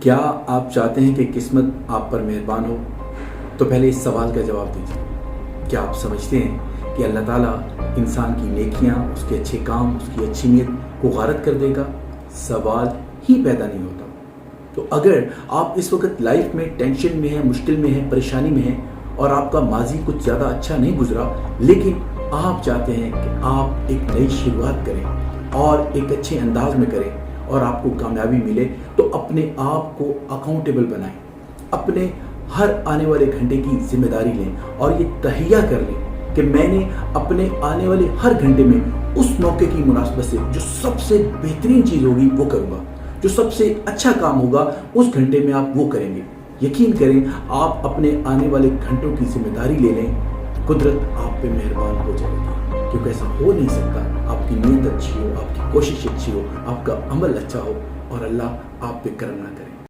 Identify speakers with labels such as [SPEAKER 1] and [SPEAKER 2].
[SPEAKER 1] کیا آپ چاہتے ہیں کہ قسمت آپ پر مہربان ہو؟ تو پہلے اس سوال کا جواب دیجیے، کیا آپ سمجھتے ہیں کہ اللہ تعالیٰ انسان کی نیکیاں، اس کے اچھے کام، اس کی اچھی نیت کو غارت کر دے گا؟ سوال ہی پیدا نہیں ہوتا۔ تو اگر آپ اس وقت لائف میں ٹینشن میں ہیں، مشکل میں ہیں، پریشانی میں ہیں اور آپ کا ماضی کچھ زیادہ اچھا نہیں گزرا، لیکن آپ چاہتے ہیں کہ آپ ایک نئی شروعات کریں اور ایک اچھے انداز میں کریں اور آپ کو کامیابی ملے، تو اپنے آپ کو اکاؤنٹیبل بنائیں، اپنے ہر آنے والے گھنٹے کی ذمہ داری لیں اور یہ تہیہ کر لیں کہ میں نے اپنے آنے والے ہر گھنٹے میں اس موقع کی مناسبت سے جو سب سے بہترین چیز ہوگی وہ کروں گا، جو سب سے اچھا کام ہوگا اس گھنٹے میں آپ وہ کریں گے۔ یقین کریں، آپ اپنے آنے والے گھنٹوں کی ذمہ داری لے لیں، قدرت آپ پہ مہربان ہو جائے گی، کیونکہ ایسا ہو نہیں سکتا۔ آپ کی نیت اچھی ہو، آپ کی کوشش اچھی ہو، آپ کا عمل اچھا ہو اور اللہ آپ پہ کرم نہ کرے۔